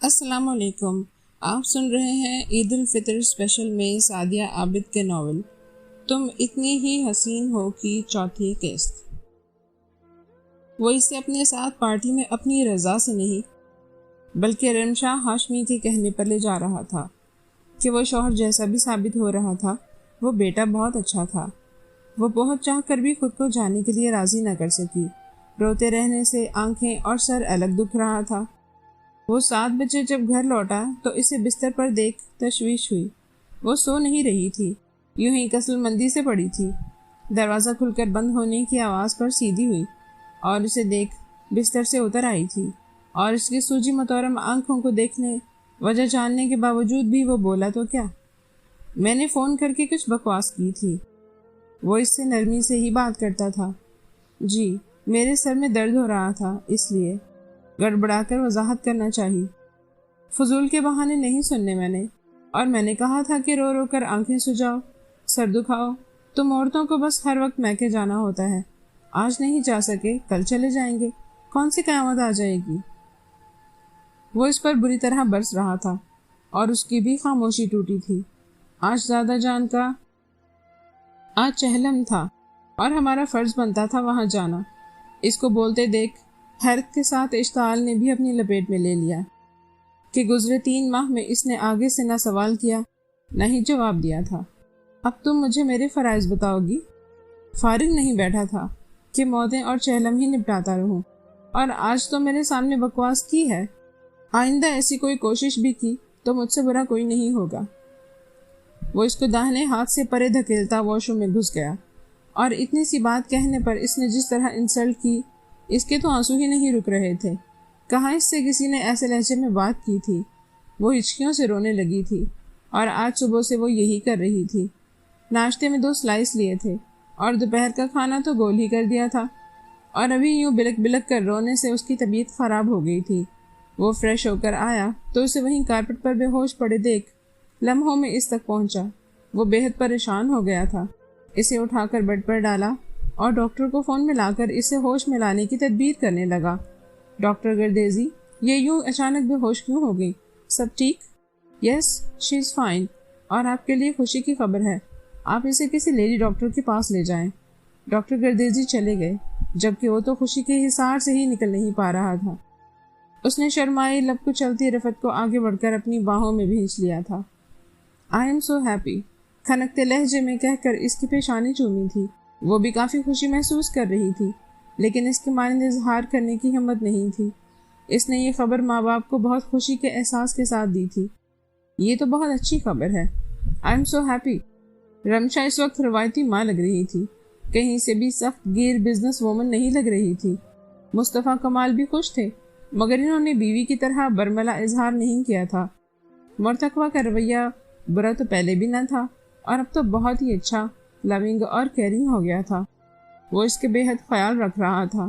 السلام علیکم۔ آپ سن رہے ہیں عید الفطر اسپیشل میں سعدیہ عابد کے ناول تم اتنی ہی حسین ہو کی چوتھی قسط۔ وہ اسے اپنے ساتھ پارٹی میں اپنی رضا سے نہیں بلکہ رمشا ہاشمی کے کہنے پر لے جا رہا تھا کہ وہ شوہر جیسا بھی ثابت ہو رہا تھا وہ بیٹا بہت اچھا تھا۔ وہ بہت چاہ کر بھی خود کو جانے کے لیے راضی نہ کر سکی۔ روتے رہنے سے آنکھیں اور سر الگ دکھ رہا تھا۔ وہ 7 بجے جب گھر لوٹا تو اسے بستر پر دیکھ تشویش ہوئی۔ وہ سو نہیں رہی تھی، یوں ہی کسل مندی سے پڑی تھی۔ دروازہ کھل کر بند ہونے کی آواز پر سیدھی ہوئی اور اسے دیکھ بستر سے اتر آئی تھی، اور اس کی سوجی متورم آنکھوں کو دیکھنے وجہ جاننے کے باوجود بھی وہ بولا تو کیا؟ میں نے فون کر کے کچھ بکواس کی تھی۔ وہ اس سے نرمی سے ہی بات کرتا تھا۔ جی، میرے سر میں درد ہو رہا تھا، اس لیے گڑبڑا کر وضاحت کرنا چاہیے۔ فضول کے بہانے نہیں سننے اور میں نے کہا تھا کہ رو رو کر آنکھیں سجاؤ، سر دکھاؤ۔ تم عورتوں کو بس ہر وقت میکے جانا ہوتا ہے۔ آج نہیں جا سکے کل چلے جائیں گے، کون سی قیامت آ جائے گی؟ وہ اس پر بری طرح برس رہا تھا اور اس کی بھی خاموشی ٹوٹی تھی۔ آج دادا جان کا چہلم تھا اور ہمارا فرض بنتا تھا وہاں جانا۔ اس کو بولتے دیکھ حیرت کے ساتھ اشتعال نے بھی اپنی لپیٹ میں لے لیا کہ گزرے 3 ماہ میں اس نے آگے سے نہ سوال کیا نہ ہی جواب دیا تھا۔ اب تم مجھے میرے فرائض بتاؤ گی؟ فارغ نہیں بیٹھا تھا کہ موتیں اور چہلم ہی نپٹاتا رہوں، اور آج تو میرے سامنے بکواس کی ہے۔ آئندہ ایسی کوئی کوشش بھی کی تو مجھ سے برا کوئی نہیں ہوگا۔ وہ اس کو داہنے ہاتھ سے پرے دھکیلتا واش روم میں گھس گیا، اور اتنی سی بات کہنے پر اس نے جس طرح انسلٹ کی، اس کے تو آنسو ہی نہیں رک رہے تھے۔ کہاں اس سے کسی نے ایسے لہجے میں بات کی تھی؟ وہ ہچکیوں سے رونے لگی تھی، اور آج صبح سے وہ یہی کر رہی تھی۔ ناشتے میں 2 سلائس لیے تھے اور دوپہر کا کھانا تو گول ہی کر دیا تھا، اور ابھی یوں بلک بلک کر رونے سے اس کی طبیعت خراب ہو گئی تھی۔ وہ فریش ہو کر آیا تو اسے وہیں کارپٹ پر بے ہوش پڑے دیکھ لمحوں میں اس تک پہنچا۔ وہ بے حد پریشان ہو گیا تھا۔ اسے اٹھا کر بیڈ پر ڈالا اور ڈاکٹر کو فون میں لا کر اسے ہوش میں لانے کی تدبیر کرنے لگا۔ ڈاکٹر گردیزی، یہ یوں اچانک بے ہوش کیوں ہو گئی؟ سب ٹھیک؟ یس، شی از فائن، اور آپ کے لیے خوشی کی خبر ہے، آپ اسے کسی لیڈی ڈاکٹر کے پاس لے جائیں۔ ڈاکٹر گردیزی چلے گئے، جبکہ وہ تو خوشی کے حصار سے ہی نکل نہیں پا رہا تھا۔ اس نے شرمائی لب کو چلتی رفت کو آگے بڑھ کر اپنی باہوں میں بھینچ لیا تھا۔ آئی ایم سو ہیپی، کھنکتے لہجے میں کہہ کر اس کی پیشانی چومی تھی۔ وہ بھی کافی خوشی محسوس کر رہی تھی، لیکن اس کے مانند اظہار کرنے کی ہمت نہیں تھی۔ اس نے یہ خبر ماں باپ کو بہت خوشی کے احساس کے ساتھ دی تھی۔ یہ تو بہت اچھی خبر ہے، I am so happy. Rimsha اس وقت روایتی ماں لگ رہی تھی، کہیں سے بھی سخت گیر بزنس وومن نہیں لگ رہی تھی۔ مصطفیٰ کمال بھی خوش تھے، مگر انہوں نے بیوی کی طرح برملا اظہار نہیں کیا تھا۔ مرتقوہ کا رویہ برا تو پہلے بھی نہ تھا، اور اب تو بہت ہی اچھا، لونگ اور کیئرنگ ہو گیا تھا۔ وہ اس کے بے حد خیال رکھ رہا تھا،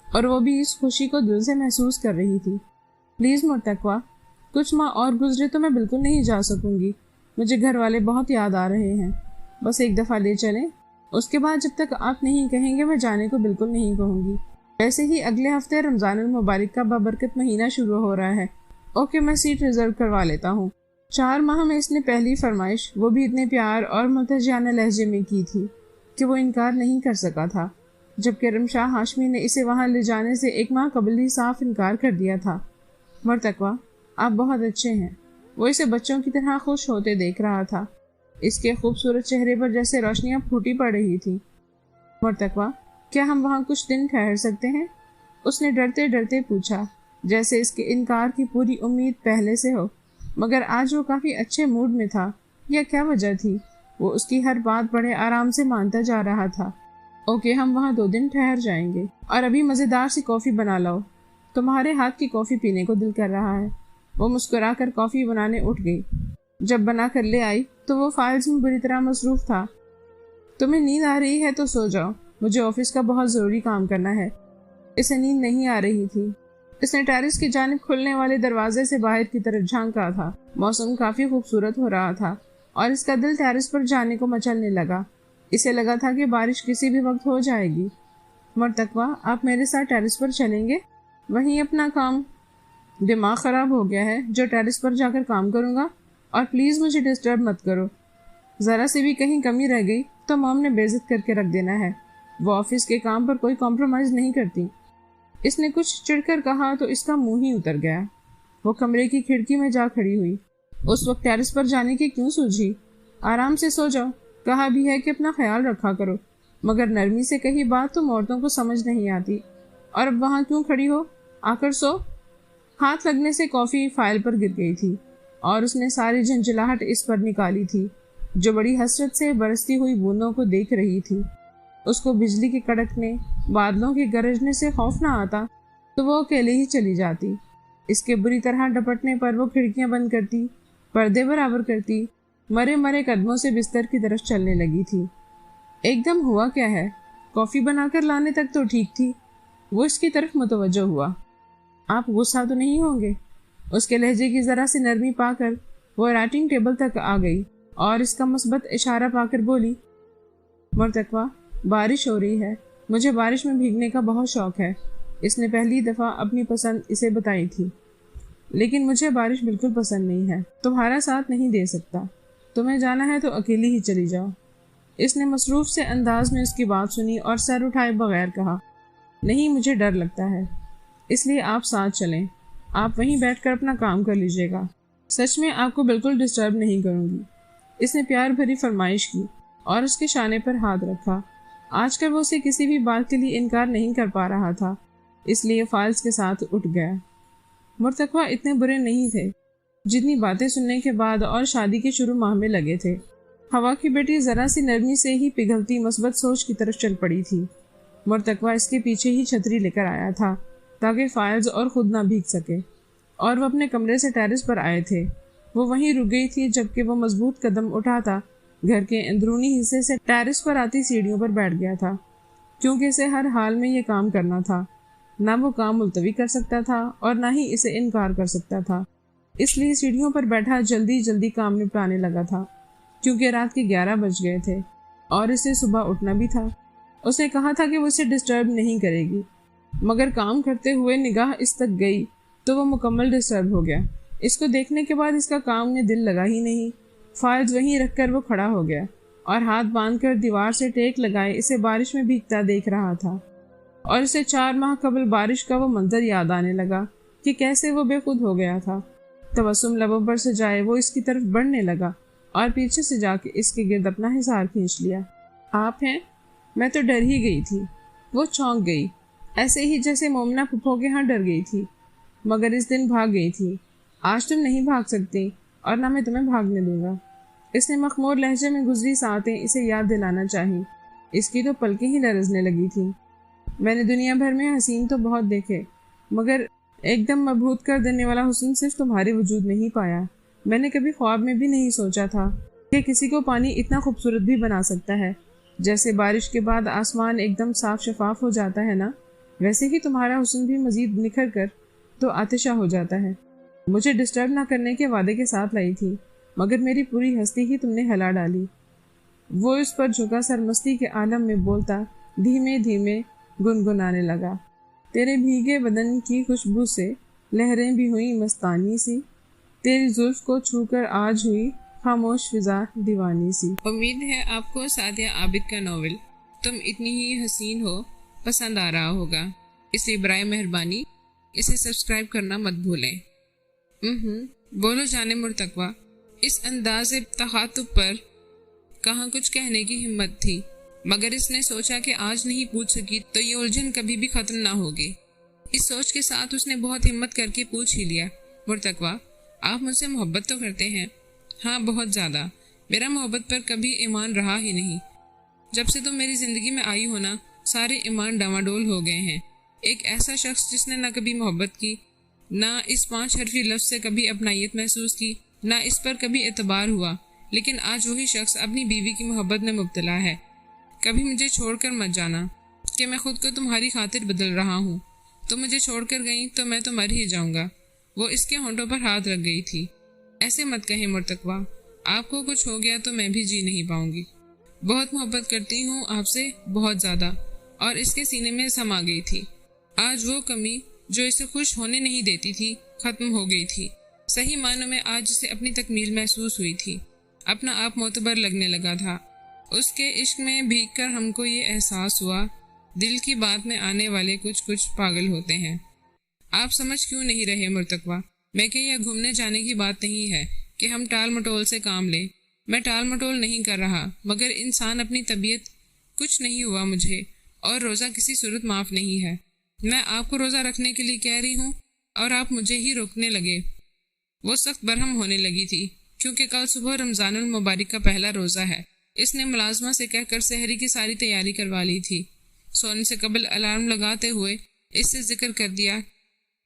اور وہ بھی اس خوشی کو دل سے محسوس کر رہی تھی۔ پلیز مرتقوہ، کچھ ماہ اور گزرے تو میں بالکل نہیں جا سکوں گی۔ مجھے گھر والے بہت یاد آ رہے ہیں، بس ایک دفعہ لے چلیں، اس کے بعد جب تک آپ نہیں کہیں گے میں جانے کو بالکل نہیں کہوں گی۔ ویسے ہی اگلے ہفتے رمضان المبارک کا بابرکت مہینہ شروع ہو رہا ہے۔ اوکے، میں سیٹ ریزرو کروا لیتا ہوں۔ 4 ماہ میں اس نے پہلی فرمائش وہ بھی اتنے پیار اور ملتجیانہ لہجے میں کی تھی کہ وہ انکار نہیں کر سکا تھا، جبکہ رمشا ہاشمی نے اسے وہاں لے جانے سے 1 ماہ قبل ہی صاف انکار کر دیا تھا۔ مرتقوہ، آپ بہت اچھے ہیں۔ وہ اسے بچوں کی طرح خوش ہوتے دیکھ رہا تھا۔ اس کے خوبصورت چہرے پر جیسے روشنیاں پھوٹی پڑ رہی تھی۔ مرتقوہ، کیا ہم وہاں کچھ دن ٹھہر سکتے ہیں؟ اس نے ڈرتے ڈرتے پوچھا، جیسے اس کے انکار کی پوری امید پہلے سے ہو، مگر آج وہ کافی اچھے موڈ میں تھا، یا کیا وجہ تھی؟ وہ اس کی ہر بات بڑے آرام سے مانتا جا رہا تھا۔ اوکے، ہم وہاں 2 دن ٹھہر جائیں گے، اور ابھی مزیدار سی کافی بنا لاؤ، تمہارے ہاتھ کی کافی پینے کو دل کر رہا ہے۔ وہ مسکرا کر کافی بنانے اٹھ گئی۔ جب بنا کر لے آئی تو وہ فائلز میں بری طرح مصروف تھا۔ تمہیں نیند آ رہی ہے تو سو جاؤ، مجھے آفس کا بہت ضروری کام کرنا ہے۔ اسے نیند نہیں آ رہی تھی۔ اس نے ٹیرس کی جانب کھلنے والے دروازے سے باہر کی طرف جھانکا تھا۔ موسم کافی خوبصورت ہو رہا تھا، اور اس کا دل ٹیرس پر جانے کو مچلنے لگا۔ اسے لگا تھا کہ بارش کسی بھی وقت ہو جائے گی۔ مرتقوہ، آپ میرے ساتھ ٹیرس پر چلیں گے؟ وہیں اپنا کام دماغ خراب ہو گیا ہے جو ٹیرس پر جا کر کام کروں گا، اور پلیز مجھے ڈسٹرب مت کرو۔ ذرا سے بھی کہیں کمی رہ گئی تو موم نے بے عزت کر کے رکھ دینا ہے۔ وہ آفس کے کام پر کوئی کمپرومائز نہیں کرتی۔ اس نے کچھ چڑھ کر کہا تو اس کا منہ ہی اتر گیا۔ وہ کمرے کی کھڑکی میں جا کھڑی ہوئی۔ اس وقت ٹیرس پر جانے کی کیوں سوچی؟ آرام سے سو جاؤ، کہا بھی ہے کہ اپنا خیال رکھا کرو، مگر نرمی سے کہی بات تو عورتوں کو سمجھ نہیں آتی۔ اور اب وہاں کیوں کھڑی ہو؟ آ کر سو۔ ہاتھ لگنے سے کافی فائل پر گر گئی تھی اور اس نے ساری جھنجھلاہٹ اس پر نکالی تھی، جو بڑی حسرت سے برستی ہوئی بوندوں کو دیکھ رہی تھی۔ اس کو بجلی کے کڑکنے، بادلوں کے گرجنے سے خوف نہ آتا تو وہ اکیلے ہی چلی جاتی۔ اس کے بری طرح ڈپٹنے پر وہ کھڑکیاں بند کرتی، پردے برابر کرتی، مرے مرے قدموں سے بستر کی طرف چلنے لگی تھی۔ ایک دم ہوا کیا ہے؟ کافی بنا کر لانے تک تو ٹھیک تھی۔ وہ اس کی طرف متوجہ ہوا۔ آپ غصہ تو نہیں ہوں گے؟ اس کے لہجے کی ذرا سی نرمی پا کر وہ رائٹنگ ٹیبل تک آ گئی اور اس کا مثبت اشارہ پا کر بولی، مرتقوہ، بارش ہو رہی ہے، مجھے بارش میں بھیگنے کا بہت شوق ہے۔ اس نے پہلی دفعہ اپنی پسند اسے بتائی تھی۔ لیکن مجھے بارش بالکل پسند نہیں ہے، تمہارا ساتھ نہیں دے سکتا، تمہیں جانا ہے تو اکیلی ہی چلی جاؤ۔ اس نے مصروف سے انداز میں اس کی بات سنی اور سر اٹھائے بغیر کہا، نہیں، مجھے ڈر لگتا ہے، اس لیے آپ ساتھ چلیں، آپ وہیں بیٹھ کر اپنا کام کر لیجیے گا، سچ میں آپ کو بالکل ڈسٹرب نہیں کروں گی۔ اس نے پیار بھری فرمائش کی اور اس کے شانے پر ہاتھ رکھا۔ آج کل وہ اسے کسی بھی بات کے لیے انکار نہیں کر پا رہا تھا، اس لیے فائلز کے ساتھ اٹھ گیا۔ مرتقوہ اتنے برے نہیں تھے جتنی باتیں سننے کے بعد اور شادی کے شروع ماہ میں لگے تھے۔ ہوا کی بیٹی ذرا سی نرمی سے ہی پگھلتی مثبت سوچ کی طرف چل پڑی تھی۔ مرتقوہ اس کے پیچھے ہی چھتری لے کر آیا تھا تاکہ فائلز اور خود نہ بھیگ سکے، اور وہ اپنے کمرے سے ٹیرس پر آئے تھے۔ وہ وہیں رک گئی تھی جبکہ وہ مضبوط قدم اٹھاتا گھر کے اندرونی حصے سے ٹیرس پر آتی سیڑھیوں پر بیٹھ گیا تھا، کیونکہ اسے ہر حال میں یہ کام کرنا تھا۔ نہ وہ کام ملتوی کر سکتا تھا اور نہ ہی اسے انکار کر سکتا تھا، اس لیے سیڑھیوں پر بیٹھا جلدی جلدی کام نپٹانے لگا تھا، کیونکہ رات کے 11 بج گئے تھے اور اسے صبح اٹھنا بھی تھا۔ اس نے کہا تھا کہ وہ اسے ڈسٹرب نہیں کرے گی، مگر کام کرتے ہوئے نگاہ اس تک گئی تو وہ مکمل ڈسٹرب ہو گیا۔ اس کو دیکھنے کے بعد اس کا کام میں دل لگا ہی نہیں۔ فائلز وہیں رکھ کر وہ کھڑا ہو گیا اور ہاتھ باندھ کر دیوار سے ٹیک لگائے اسے بارش میں بھیگتا دیکھ رہا تھا، اور اسے 4 ماہ قبل بارش کا وہ منظر یاد آنے لگا کہ کیسے وہ بے خود ہو گیا تھا۔ تبسم لبوں پر سے جائے وہ اس کی طرف بڑھنے لگا اور پیچھے سے جا کے اس کے گرد اپنا حصار کھینچ لیا۔ آپ ہیں؟ میں تو ڈر ہی گئی تھی۔ وہ چونک گئی، ایسے ہی جیسے مومنہ پھپھو کے ہاں ڈر گئی تھی، مگر اس دن بھاگ گئی تھی۔ آج تم نہیں بھاگ سکتی اور نہ میں تمہیں بھاگنے دوں گا۔ اس نے مخمور لہجے میں گزری ساعتیں اسے یاد دلانا چاہی۔ اس کی تو پلکیں ہی لرزنے لگی تھیں۔ میں نے دنیا بھر میں حسین تو بہت دیکھے، مگر ایک دم مبہوت کر دینے والا حسن صرف تمہارے وجود میں ہی پایا۔ میں نے کبھی خواب میں بھی نہیں سوچا تھا کہ کسی کو پانی اتنا خوبصورت بھی بنا سکتا ہے۔ جیسے بارش کے بعد آسمان ایک دم صاف شفاف ہو جاتا ہے نا، ویسے ہی تمہارا حسن بھی مزید نکھر کر تو آتشہ ہو جاتا ہے۔ مجھے ڈسٹرب نہ کرنے کے وعدے کے ساتھ لائی تھی، مگر میری پوری ہستی ہی تم نے ہلا ڈالی۔ وہ اس پر جھکا سر مستی کے عالم میں بولتا دھیمے دھیمے گنگنانے لگا، تیرے بھیگے بدن کی خوشبو سے لہریں بھی ہوئیں مستانی سی، تیری زلف کو چھو کر آج ہوئی خاموش فضا دیوانی سی۔ امید ہے آپ کو سعدیہ عابد کا ناول تم اتنی ہی حسین ہو پسند آ رہا ہوگا، اس لیے برائے مہربانی اسے سبسکرائب کرنا مت بھولیں۔ بولو جانے مرتقوہ۔ اس انداز تخاطب پر کہاں کچھ کہنے کی ہمت تھی، مگر اس نے سوچا کہ آج نہیں پوچھ سکی تو یہ الجھن کبھی بھی ختم نہ ہوگی۔ اس سوچ کے ساتھ اس نے بہت ہمت کر کے پوچھ ہی لیا، مرتقوہ، آپ مجھ سے محبت تو کرتے ہیں؟ ہاں، بہت زیادہ۔ میرا محبت پر کبھی ایمان رہا ہی نہیں۔ جب سے تم میری زندگی میں آئی ہو نا، سارے ایمان ڈاواڈول ہو گئے ہیں۔ ایک ایسا شخص جس نے نہ کبھی محبت کی، نہ اس 5 حرفی لفظ سے کبھی اپنائیت محسوس کی، نہ اس پر کبھی اعتبار ہوا، لیکن آج وہی شخص اپنی بیوی کی محبت میں مبتلا ہے۔ کبھی مجھے چھوڑ کر مت جانا کہ میں خود کو تمہاری خاطر بدل رہا ہوں۔ تم مجھے چھوڑ کر گئیں تو میں تو مر ہی جاؤں گا۔ وہ اس کے ہونٹوں پر ہاتھ رکھ گئی تھی۔ ایسے مت کہیں مرتقوہ، آپ کو کچھ ہو گیا تو میں بھی جی نہیں پاؤں گی۔ بہت محبت کرتی ہوں آپ سے، بہت زیادہ۔ اور اس کے سینے میں سما گئی تھی۔ آج وہ کمی جو اسے خوش ہونے نہیں دیتی تھی ختم ہو گئی تھی۔ صحیح معنوں میں آج اسے اپنی تکمیل محسوس ہوئی تھی، اپنا آپ معتبر لگنے لگا تھا۔ اس کے عشق میں بھیگ کر ہم کو یہ احساس ہوا، دل کی بات میں آنے والے کچھ پاگل ہوتے ہیں۔ آپ سمجھ کیوں نہیں رہے مرتقوہ؟ میں کہ یہ گھومنے جانے کی بات نہیں ہے کہ ہم ٹال مٹول سے کام لیں۔ میں ٹال مٹول نہیں کر رہا، مگر انسان اپنی طبیعت، کچھ نہیں ہوا مجھے، اور روزہ کسی صورت معاف نہیں ہے۔ میں آپ کو روزہ رکھنے کے لیے کہہ رہی ہوں اور آپ مجھے ہی روکنے لگے۔ وہ سخت برہم ہونے لگی تھی کیونکہ کل صبح رمضان المبارک کا پہلا روزہ ہے۔ اس نے ملازمہ سے کہہ کر سحری کی ساری تیاری کروا لی تھی۔ سونے سے قبل الارم لگاتے ہوئے اس سے ذکر کر دیا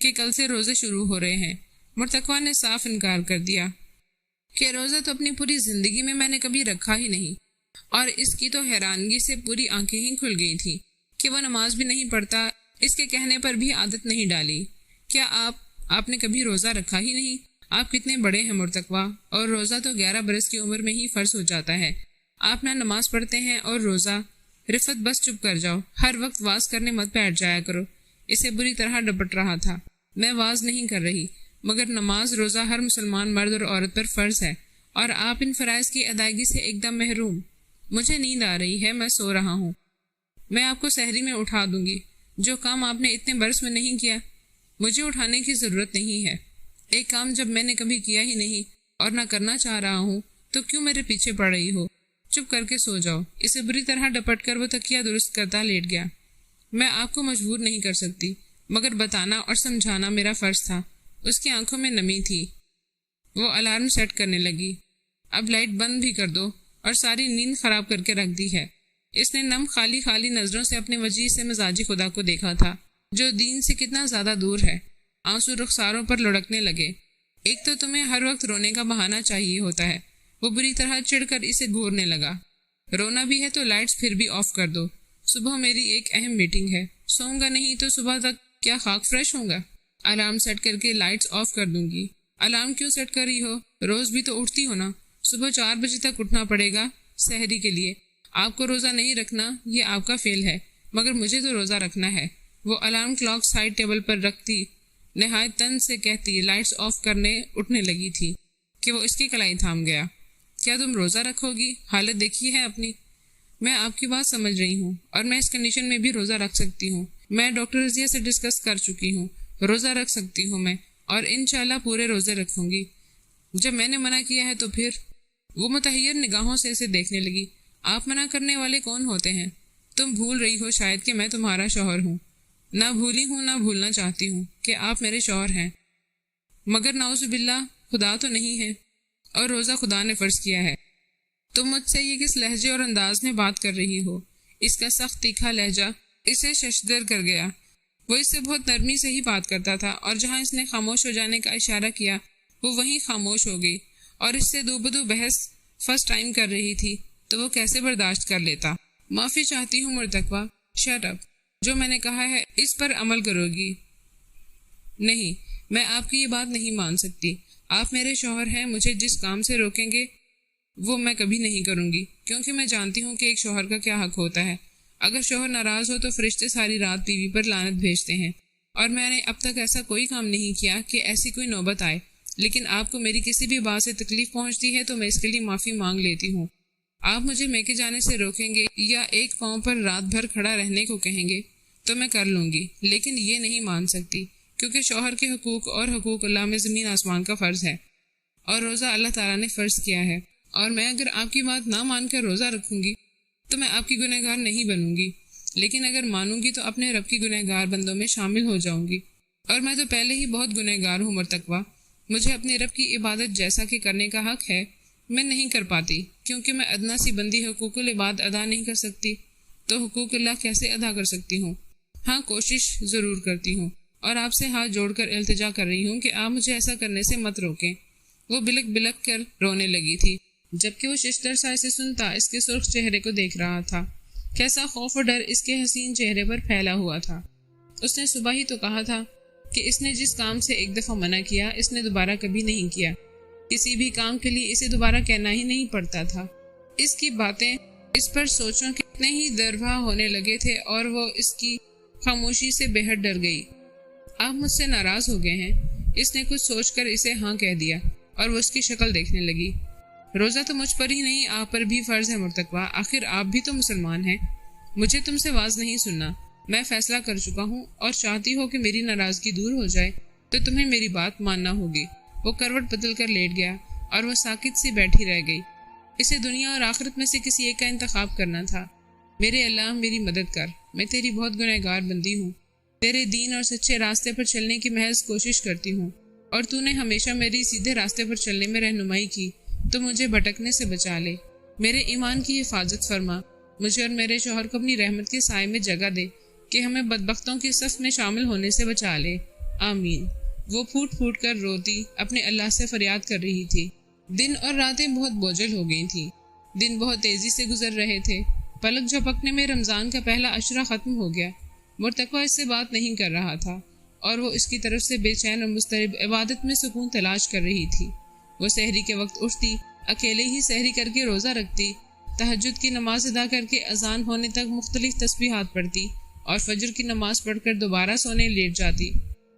کہ کل سے روزے شروع ہو رہے ہیں۔ مرتقوہ نے صاف انکار کر دیا کہ روزہ تو اپنی پوری زندگی میں نے کبھی رکھا ہی نہیں، اور اس کی تو حیرانگی سے پوری آنکھیں ہی کھل گئی تھی کہ وہ نماز بھی نہیں پڑھتا، اس کے کہنے پر بھی عادت نہیں ڈالی۔ کیا آپ نے کبھی روزہ رکھا ہی نہیں؟ آپ کتنے بڑے ہیں مرتقوہ، اور روزہ تو 11 برس کی عمر میں ہی فرض ہو جاتا ہے۔ آپ نہ نماز پڑھتے ہیں اور روزہ۔ رفت بس چپ کر جاؤ، ہر وقت واز کرنے مت بیٹھ جایا کرو۔ اسے بری طرح ڈپٹ رہا تھا۔ میں واز نہیں کر رہی، مگر نماز روزہ ہر مسلمان مرد اور عورت پر فرض ہے، اور آپ ان فرائض کی ادائیگی سے ایک دم محروم۔ مجھے نیند آ رہی ہے، میں سو رہا ہوں۔ میں آپ کو سحری میں اٹھا دوں گی، جو کام آپ نے اتنے برس میں نہیں کیا۔ مجھے اٹھانے کی ضرورت نہیں ہے۔ ایک کام جب میں نے کبھی کیا ہی نہیں اور نہ کرنا چاہ رہا ہوں تو کیوں میرے پیچھے پڑ رہی ہو؟ چپ کر کے سو جاؤ۔ اسے بری طرح ڈپٹ کر وہ تکیہ درست کرتا لیٹ گیا۔ میں آپ کو مجبور نہیں کر سکتی، مگر بتانا اور سمجھانا میرا فرض تھا۔ اس کی آنکھوں میں نمی تھی۔ وہ الارم سیٹ کرنے لگی۔ اب لائٹ بند بھی کر دو، اور ساری نیند خراب کر کے رکھ دی ہے۔ اس نے نم خالی نظروں سے اپنے وجیح سے مزاجی خدا کو دیکھا تھا، جو دین سے کتنا زیادہ دور ہے۔ آنسو رخساروں پر لڑکنے لگے۔ ایک تو تمہیں ہر وقت رونے کا بہانہ چاہیے ہوتا ہے۔ وہ بری طرح چڑھ کر اسے گھورنے لگا۔ رونا بھی ہے تو لائٹس پھر بھی آف کر دو۔ صبح میری ایک اہم میٹنگ ہے، سوؤں گا نہیں تو صبح تک کیا خاک فریش ہوگا؟ الارم سیٹ کر کے لائٹس آف کر دوں گی۔ الارم کیوں سیٹ کر رہی ہو؟ روز بھی تو اٹھتی ہو نا۔ صبح 4 بجے تک اٹھنا پڑے گا سحری کے لیے۔ آپ کو روزہ نہیں رکھنا، یہ آپ کا فیل ہے، مگر مجھے تو روزہ رکھنا ہے۔ وہ الارم کلاک سائڈ ٹیبل پر رکھتی نہایت تن سے کہتی لائٹس آف کرنے اٹھنے لگی تھی کہ وہ اس کی کلائی تھام گیا۔ کیا تم روزہ رکھو گی؟ حالت دیکھی ہے اپنی۔ میں آپ کی بات سمجھ رہی ہوں، اور میں اس کنڈیشن میں بھی روزہ رکھ سکتی ہوں۔ میں ڈاکٹر رضیہ سے ڈسکس کر چکی ہوں، روزہ رکھ سکتی ہوں میں، اور انشاءاللہ پورے روزے رکھوں گی۔ جب میں نے منع کیا ہے تو پھر؟ وہ متحیر نگاہوں سے اسے دیکھنے لگی۔ آپ منع کرنے والے کون ہوتے ہیں؟ تم بھول رہی ہو شاید کہ میں تمہارا شوہر ہوں۔ نہ بھولی ہوں، نہ بھولنا چاہتی ہوں کہ آپ میرے شوہر ہیں، مگر نعوذ باللہ خدا تو نہیں ہے، اور روزہ خدا نے فرض کیا ہے۔ تم مجھ سے یہ کس لہجے اور انداز میں بات کر رہی ہو؟ اس کا سخت تیکھا لہجہ اسے ششدر کر گیا۔ وہ اس سے بہت نرمی سے ہی بات کرتا تھا، اور جہاں اس نے خاموش ہو جانے کا اشارہ کیا وہ وہیں خاموش ہو گئی، اور اس سے دو بدو بحث فرسٹ ٹائم کر رہی تھی تو وہ کیسے برداشت کر لیتا؟ معافی چاہتی ہوں مرتقوہ، شٹ اپ۔ جو میں نے کہا ہے اس پر عمل کرو گی؟ نہیں، میں آپ کی یہ بات نہیں مان سکتی۔ آپ میرے شوہر ہیں، مجھے جس کام سے روکیں گے وہ میں کبھی نہیں کروں گی، کیونکہ میں جانتی ہوں کہ ایک شوہر کا کیا حق ہوتا ہے۔ اگر شوہر ناراض ہو تو فرشتے ساری رات بیوی پر لعنت بھیجتے ہیں، اور میں نے اب تک ایسا کوئی کام نہیں کیا کہ ایسی کوئی نوبت آئے۔ لیکن آپ کو میری کسی بھی بات سے تکلیف پہنچتی ہے تو میں اس کے لیے معافی مانگ لیتی ہوں۔ آپ مجھے میکے جانے سے روکیں گے یا ایک پاؤں پر رات بھر کھڑا رہنے کو کہیں گے تو میں کر لوں گی، لیکن یہ نہیں مان سکتی، کیونکہ شوہر کے حقوق اور حقوق اللہ میں زمین آسمان کا فرض ہے، اور روزہ اللہ تعالیٰ نے فرض کیا ہے، اور میں اگر آپ کی بات نہ مان کر روزہ رکھوں گی تو میں آپ کی گنہگار نہیں بنوں گی، لیکن اگر مانوں گی تو اپنے رب کی گنہگار بندوں میں شامل ہو جاؤں گی، اور میں تو پہلے ہی بہت گنہگار ہوں مرتقوہ۔ مجھے اپنے رب کی عبادت جیسا کہ کرنے کا حق ہے میں نہیں کر پاتی، کیونکہ میں ادنا سی بندی حقوق العباد ادا نہیں کر سکتی، تو حقوق اللہ کیسے ادا کر سکتی ہوں؟ ہاں، کوشش ضرور کرتی ہوں، اور آپ سے ہاتھ جوڑ کر التجا کر رہی ہوں کہ آپ مجھے ایسا کرنے سے مت روکیں۔ وہ بلک بلک کر رونے لگی تھی، جبکہ وہ ششدر سا اسے سنتا اس کے سرخ چہرے کو دیکھ رہا تھا۔ کیسا خوف اور ڈر اس کے حسین چہرے پر پھیلا ہوا تھا۔ اس نے صبح ہی تو کہا تھا کہ اس نے جس کام سے ایک دفعہ منع کیا اس نے دوبارہ کبھی نہیں کیا۔ کسی بھی کام کے لیے اسے دوبارہ کہنا ہی نہیں پڑتا تھا۔ اس کی باتیں اس پر سوچوں کتنے ہی دربھا ہونے لگے تھے، اور وہ اس کی خاموشی سے بے حد ڈر گئی۔ آپ مجھ سے ناراض ہو گئے ہیں؟ اس نے کچھ سوچ کر اسے ہاں کہہ دیا اور وہ اس کی شکل دیکھنے لگی۔ روزہ تو مجھ پر ہی نہیں آپ پر بھی فرض ہے مرتقبہ، آخر آپ بھی تو مسلمان ہیں۔ مجھے تم سے واز نہیں سننا، میں فیصلہ کر چکا ہوں اور چاہتی ہو کہ میری ناراضگی دور ہو جائے تو تمہیں میری بات ماننا ہوگی۔ وہ کروٹ بدل کر لیٹ گیا اور وہ ساکت سی بیٹھی رہ گئی۔ اسے دنیا اور آخرت میں سے کسی ایک کا انتخاب کرنا تھا۔ میرے اللہ میری مدد کر، میں تیری بہت گنہگار بندی ہوں، تیرے دین اور سچے راستے پر چلنے کی محض کوشش کرتی ہوں، اور تو نے ہمیشہ میری سیدھے راستے پر چلنے میں رہنمائی کی، تو مجھے بھٹکنے سے بچا لے۔ میرے ایمان کی حفاظت فرما، مجھے اور میرے شوہر کو اپنی رحمت کے سائے میں جگہ دے کہ ہمیں بدبختوں کی صف میں شامل ہونے سے بچا لے، آمین۔ وہ پھوٹ پھوٹ کر روتی اپنے اللہ سے فریاد کر رہی تھی۔ دن اور راتیں بہت بوجھل ہو گئی تھیں، دن بہت تیزی سے گزر رہے تھے۔ پلک جھپکنے میں رمضان کا پہلا عشرہ ختم ہو گیا۔ مرتقبہ اس سے بات نہیں کر رہا تھا اور وہ اس کی طرف سے بے چین اور مضطرب عبادت میں سکون تلاش کر رہی تھی۔ وہ سحری کے وقت اٹھتی، اکیلے ہی سحری کر کے روزہ رکھتی، تہجد کی نماز ادا کر کے اذان ہونے تک مختلف تسبیحات پڑھتی اور فجر کی نماز پڑھ کر دوبارہ سونے لیٹ جاتی،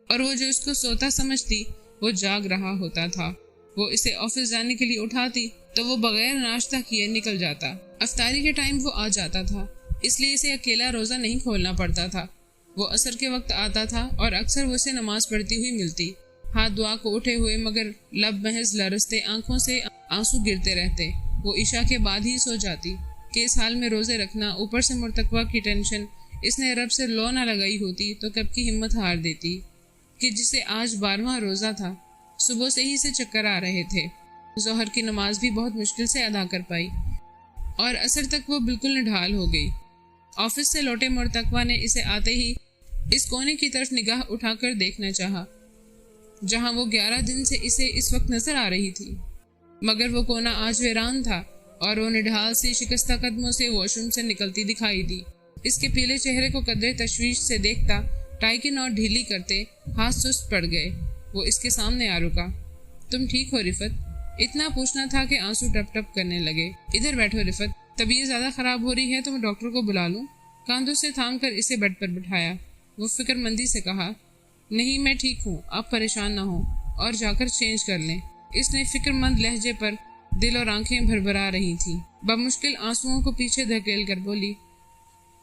اور وہ جو اس کو سوتا سمجھتی وہ جاگ رہا ہوتا تھا۔ وہ اسے آفس جانے کے لیے اٹھاتی تو وہ بغیر ناشتہ کیے نکل جاتا۔ افطاری کے ٹائم وہ آ جاتا تھا، اس لیے اسے اکیلا روزہ نہیں کھولنا پڑتا تھا۔ وہ عصر کے وقت آتا تھا اور اکثر وہ اسے نماز پڑھتی ہوئی ملتی، ہاتھ دعا کو اٹھے ہوئے مگر لب محض لرزتے، آنکھوں سے آنسو گرتے رہتے۔ وہ عشاء کے بعد ہی سو جاتی کہ اس حال میں روزے رکھنا، اوپر سے مرتقبہ کی ٹینشن، اس نے رب سے لو نہ لگائی ہوتی تو کب کی ہمت ہار دیتی کہ جسے آج 12واں روزہ تھا۔ صبح سے ہی سے چکر آ رہے تھے، ظہر کی نماز بھی بہت مشکل سے ادا کر پائی اور عصر تک وہ بالکل نڈھال ہو گئی۔ آفس سے لوٹے مرتقبہ نے اسے آتے ہی اس کونے کی طرف نگاہ اٹھا کر دیکھنا چاہا جہاں وہ 11 دن سے اسے اس وقت نظر آ رہی تھی، مگر وہ کونا آج ویران تھا اور وہ نڈھال سی شکستہ قدموں سے واش روم سے نکلتی دکھائی دی۔ اس کے پیلے چہرے کو قدرے تشویش سے دیکھتا ٹائی کی نوٹ ڈھیلی کرتے ہاتھ سست پڑ گئے۔ وہ اس کے سامنے آ رکا۔ تم ٹھیک ہو رفت؟ اتنا پوچھنا تھا کہ آنسو ٹپ ٹپ کرنے لگے۔ ادھر بیٹھو رفت، طبیعت زیادہ خراب ہو رہی ہے تو میں ڈاکٹر کو بلا لوں؟ کاندھوں سے تھام کر اسے بیڈ پر بٹھایا۔ وہ فکر مندی سے کہا، نہیں میں ٹھیک ہوں، آپ پریشان نہ ہوں اور جا کر چینج کر لیں۔ اس نے فکر مند لہجے پر دل اور آنکھیں بھربھرا رہی تھیں، بمشکل آنسوؤں کو پیچھے دھکیل کر بولی،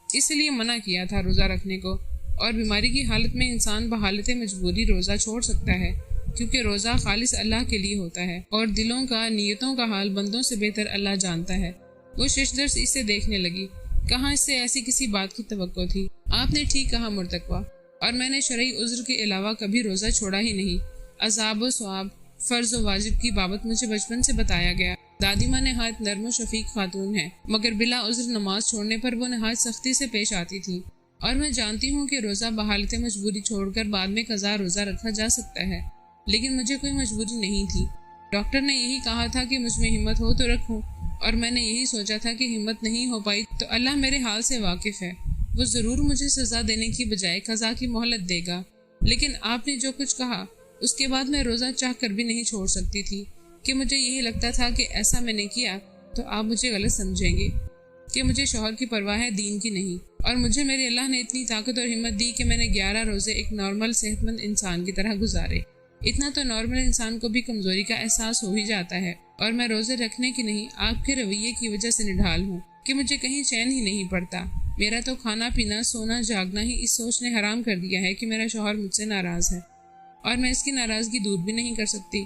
اس لیے منع کیا تھا روزہ رکھنے کو، اور بیماری کی حالت میں انسان بحالت مجبوری روزہ چھوڑ سکتا ہے، کیونکہ روزہ خالص اللہ کے لیے ہوتا ہے اور دلوں کا، نیتوں کا حال بندوں سے بہتر اللہ جانتا ہے۔ وہ ششدر سے اسے دیکھنے لگی، کہاں اس سے ایسی کسی بات کی توقع تھی۔ آپ نے ٹھیک کہا مرتقبہ، اور میں نے شرعی عذر کے علاوہ کبھی روزہ چھوڑا ہی نہیں۔ عذاب و ثواب، فرض و واجب کی بابت مجھے بچپن سے بتایا گیا۔ دادی ماں نہایت نرم و شفیق خاتون ہے، مگر بلا عذر نماز چھوڑنے پر وہ نہایت سختی سے پیش آتی تھی، اور میں جانتی ہوں کہ روزہ بحالت مجبوری چھوڑ کر بعد میں قضا روزہ رکھا جا سکتا ہے، لیکن مجھے کوئی مجبوری نہیں تھی۔ ڈاکٹر نے یہی کہا تھا کہ مجھ میں ہمت ہو تو رکھوں، اور میں نے یہی سوچا تھا کہ ہمت نہیں ہو پائی تو اللہ میرے حال سے واقف ہے، وہ ضرور مجھے سزا دینے کی بجائے قضا کی مہلت دے گا۔ لیکن آپ نے جو کچھ کہا اس کے بعد میں روزہ چاہ کر بھی نہیں چھوڑ سکتی تھی، کہ مجھے یہی لگتا تھا کہ ایسا میں نے کیا تو آپ مجھے غلط سمجھیں گے، کہ مجھے شوہر کی پرواہ ہے دین کی نہیں، اور مجھے میرے اللہ نے اتنی طاقت اور ہمت دی کہ میں نے 11 روزے ایک نارمل صحت مند انسان کی طرح گزارے۔ اتنا تو نارمل انسان کو بھی کمزوری کا احساس ہو ہی جاتا ہے، اور میں روزے رکھنے کی نہیں، آپ کے رویے کی وجہ سے نڈھال ہوں کہ مجھے کہیں چین ہی نہیں پڑتا۔ میرا تو کھانا پینا، سونا جاگنا ہی اس سوچ نے حرام کر دیا ہے کہ میرا شوہر مجھ سے ناراض ہے، اور میں اس کی ناراضگی دور بھی نہیں کر سکتی۔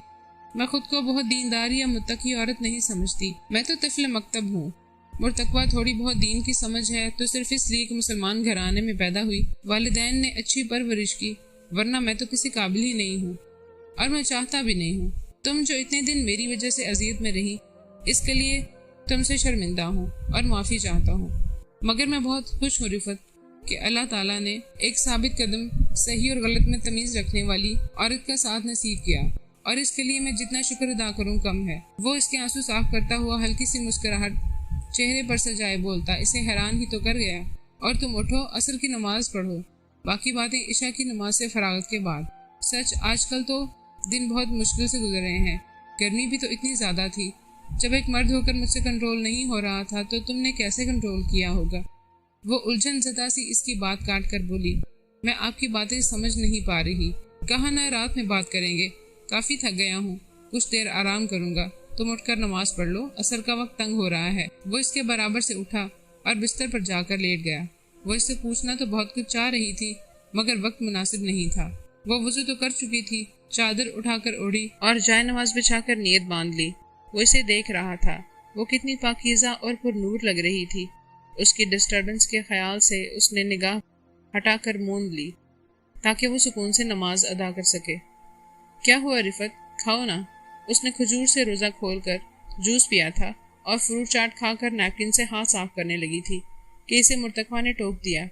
میں خود کو بہت دیندار یا متقی عورت نہیں سمجھتی، میں تو طفل مکتب ہوں۔ مرتقبہ تھوڑی بہت دین کی سمجھ ہے تو صرف اس لیے کہ مسلمان گھرانے میں پیدا ہوئی، والدین نے اچھی پرورش کی، ورنہ میں تو کسی قابل ہی نہیں ہوں، اور میں چاہتا بھی نہیں ہوں۔ تم جو اتنے دن میری وجہ سے اذیت میں رہی، اس کے لیے تم سے شرمندہ ہوں اور معافی چاہتا ہوں، مگر میں بہت خوش ہوں رفت کہ اللہ تعالیٰ نے ایک ثابت قدم، صحیح اور غلط میں تمیز رکھنے والی عورت کا ساتھ نصیب کیا، اور اس کے لیے میں جتنا شکر ادا کروں کم ہے۔ وہ اس کے آنسو صاف کرتا ہوا ہلکی سی مسکراہٹ چہرے پر سجائے بولتا، اسے حیران ہی تو کر گیا، اور تم اٹھو، عصر کی نماز پڑھو، باقی باتیں عشاء کی نماز سے فراغت کے بعد۔ سچ آج کل تو دن بہت مشکل سے گزر رہے ہیں، گرمی بھی تو اتنی زیادہ تھی، جب ایک مرد ہو کر مجھ سے کنٹرول نہیں ہو رہا تھا تو تم نے کیسے کنٹرول کیا ہوگا؟ وہ الجھن زدہ سی اس کی بات کاٹ کر بولی، میں آپ کی باتیں سمجھ نہیں پا رہی، کہا نہ رات میں بات کریں گے، کافی تھک گیا ہوں، کچھ دیر آرام کروں گا، تم اٹھ کر نماز پڑھ لو، عصر کا وقت تنگ ہو رہا ہے۔ وہ اس کے برابر سے اٹھا اور بستر پر جا کر لیٹ گیا۔ وہ اس سے پوچھنا تو بہت کچھ چاہ رہی تھی مگر وقت مناسب نہیں تھا۔ وہ وضو تو کر چکی تھی، چادر اٹھا کر اوڑھی اور جائے نماز بچھا کر نیت باندھ لی۔ وہ اسے دیکھ رہا تھا، وہ کتنی پاکیزہ اور پر نور لگ رہی تھی۔ اس کی ڈسٹربنس کے خیال سے اس نے نگاہ ہٹا کر موند لی تاکہ وہ سکون سے نماز ادا کر سکے۔ کیا ہوا رفت، کھاؤ نا۔ اس نے کھجور سے روزہ کھول کر جوس پیا تھا اور فروٹ چاٹ کھا کر نیپکن سے ہاتھ صاف کرنے لگی تھی کہ اسے مرتقوہ نے ٹوک دیا۔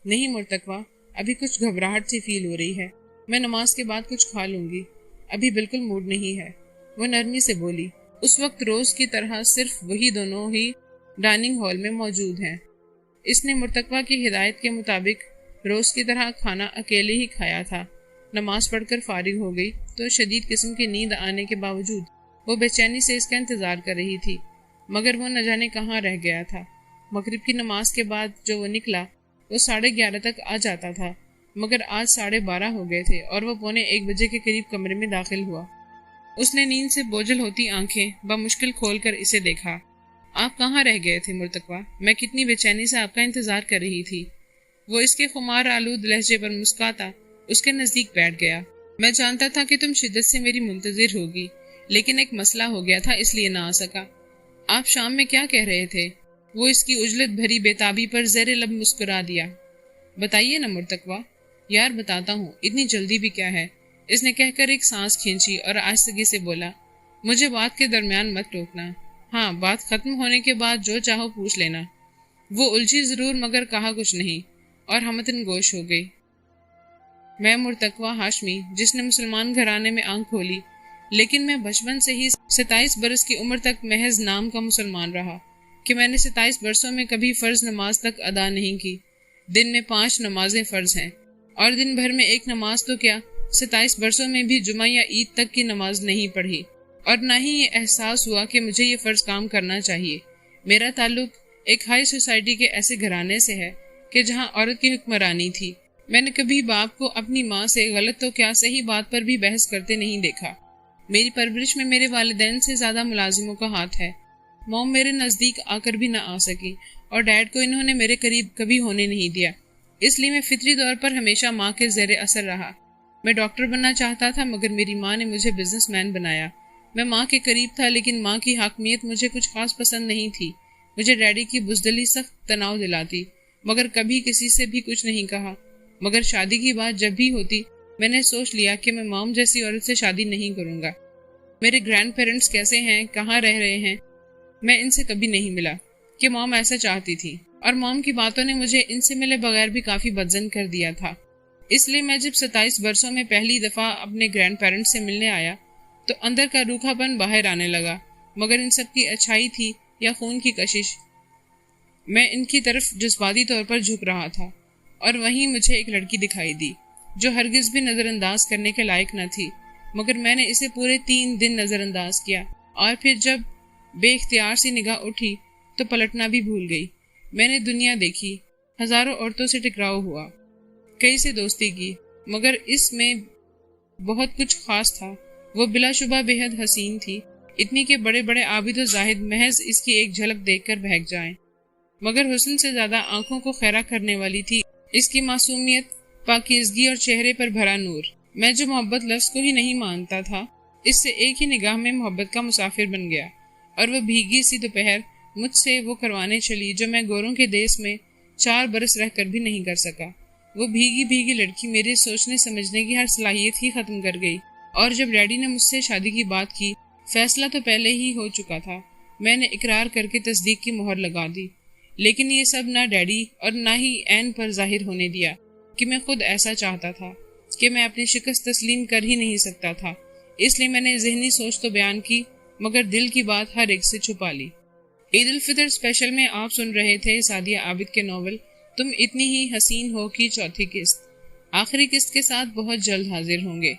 نہیں مرتقوہ، ابھی کچھ گھبراہٹ سی فیل ہو رہی ہے، میں نماز کے بعد کچھ کھا لوں گی، ابھی بالکل موڈ نہیں ہے، وہ نرمی سے بولی۔ اس وقت روز کی طرح صرف وہی دونوں ہی ڈائننگ ہال میں موجود ہیں۔ اس نے مرتقوہ کی ہدایت کے مطابق روز کی طرح کھانا اکیلے ہی کھایا تھا۔ نماز پڑھ کر فارغ ہو گئی تو شدید قسم کی نیند آنے کے باوجود وہ بے چینی سے اس کا انتظار کر رہی تھی، مگر وہ نہ جانے کہاں رہ گیا تھا۔ مغرب کی نماز کے بعد جو وہ نکلا وہ 11:30 تک آ جاتا تھا، مگر آج 12:30 ہو گئے تھے اور وہ 1:45 بجے کے قریب کمرے میں داخل ہوا۔ اس نے نیند سے بوجھل ہوتی آنکھیں بمشکل کھول کر اسے دیکھا۔ آپ کہاں رہ گئے تھے مرتقوہ، میں کتنی بے چینی سے آپ کا انتظار کر رہی تھی۔ وہ اس کے خمار آلود لہجے پر مسکاتا اس کے نزدیک بیٹھ گیا۔ میں جانتا تھا کہ تم شدت سے میری منتظر ہوگی، لیکن ایک مسئلہ ہو گیا تھا اس لیے نہ آ سکا۔ آپ شام میں کیا کہہ رہے تھے؟ وہ اس کی عجلت بھری بےتابی پر زیر لب مسکرا دیا۔ بتائیے نا مرتقوہ۔ یار بتاتا ہوں، اتنی جلدی بھی کیا ہے، اس نے کہہ کر ایک سانس کھینچی اور آہستگی سے بولا، مجھے بات کے درمیان مت ٹوکنا، ہاں بات ختم ہونے کے بعد جو چاہو پوچھ لینا۔ وہ الجھی ضرور مگر کہا کچھ نہیں اور ہمتن گوش ہو گئی۔ میں مرتقوہ ہاشمی، جس نے مسلمان گھرانے میں آنکھ کھولی، لیکن میں بچپن سے ہی 27 برس کی عمر تک محض نام کا مسلمان رہا کہ میں نے 27 برسوں میں کبھی فرض نماز تک ادا نہیں کی۔ دن میں 5 نمازیں فرض ہیں اور دن بھر میں ایک نماز تو کیا 27 برسوں میں بھی جمعہ یا عید تک کی نماز نہیں پڑھی، اور نہ ہی یہ احساس ہوا کہ مجھے یہ فرض کام کرنا چاہیے۔ میرا تعلق ایک ہائی سوسائٹی کے ایسے گھرانے سے ہے کہ جہاں عورت کی حکمرانی تھی۔ میں نے کبھی باپ کو اپنی ماں سے غلط تو کیا صحیح بات پر بھی بحث کرتے نہیں دیکھا۔ میری پرورش میں میرے والدین سے زیادہ ملازموں کا ہاتھ ہے۔ موم میرے نزدیک آ کر بھی نہ آ سکی اور ڈیڈ کو انہوں نے میرے قریب کبھی ہونے نہیں دیا، اس لیے میں فطری طور پر ہمیشہ ماں کے زیر اثر رہا۔ میں ڈاکٹر بننا چاہتا تھا مگر میری ماں نے مجھے بزنس مین بنایا۔ میں ماں کے قریب تھا لیکن ماں کی حاکمیت مجھے کچھ خاص پسند نہیں تھی۔ مجھے ڈیڈی کی بزدلی سخت تناؤ دلاتی، مگر کبھی کسی سے بھی کچھ نہیں کہا۔ مگر شادی کی بات جب بھی ہوتی میں نے سوچ لیا کہ میں مام جیسی عورت سے شادی نہیں کروں گا۔ میرے گرینڈ پیرنٹس کیسے ہیں، کہاں رہ رہے ہیں، میں ان سے کبھی نہیں ملا کہ مام ایسا چاہتی تھی، اور مام کی باتوں نے مجھے ان سے ملے بغیر بھی کافی بدظن کر دیا تھا۔ اس لیے میں جب 27 برسوں میں پہلی دفعہ اپنے گرینڈ پیرنٹس سے ملنے آیا تو اندر کا روکھا پن باہر آنے لگا، مگر ان سب کی اچھائی تھی یا خون کی کشش، میں ان کی طرف جذباتی طور پر جھک رہا تھا۔ اور وہیں مجھے ایک لڑکی دکھائی دی جو ہرگز بھی نظر انداز کرنے کے لائق نہ تھی، مگر میں نے اسے پورے 3 دن نظر انداز کیا، اور پھر جب بے اختیار سی نگاہ اٹھی تو پلٹنا بھی بھول گئی۔ میں نے دنیا دیکھی، ہزاروں عورتوں سے ٹکراؤ ہوا، کئی سے دوستی کی، مگر اس میں بہت کچھ خاص تھا۔ وہ بلا شبہ بے حد حسین تھی، اتنی کہ بڑے بڑے عابد و زاہد محض اس کی ایک جھلک دیکھ کر بہک جائیں، مگر حسن سے زیادہ آنکھوں کو خیرہ کرنے والی تھی اس کی معصومیت، پاکیزگی اور چہرے پر بھرا نور۔ میں جو محبت لفظ کو ہی نہیں مانتا تھا، اس سے ایک ہی نگاہ میں محبت کا مسافر بن گیا، اور وہ بھیگی سی دوپہر مجھ سے وہ کروانے چلی جو میں گوروں کے دیس میں 4 برس رہ کر بھی نہیں کر سکا۔ وہ بھیگی بھیگی لڑکی میرے سوچنے سمجھنے کی ہر صلاحیت ہی ختم کر گئی، اور جب ڈیڈی نے مجھ سے شادی کی بات کی، فیصلہ تو پہلے ہی ہو چکا تھا، میں نے اقرار کر کے تصدیق کی مہر لگا دی، لیکن یہ سب نہ ڈیڈی اور نہ ہی عین پر ظاہر ہونے دیا کہ میں خود ایسا چاہتا تھا کہ میں اپنی شکست تسلیم کر ہی نہیں سکتا تھا۔ اس لیے میں نے ذہنی سوچ تو بیان کی مگر دل کی بات ہر ایک سے چھپا لی۔ عید الفطر اسپیشل میں آپ سن رہے تھے سعدیہ عابد کے ناول تم اتنی ہی حسین ہو کی 4تھی قسط۔ آخری قسط کے ساتھ بہت جلد حاضر ہوں گے۔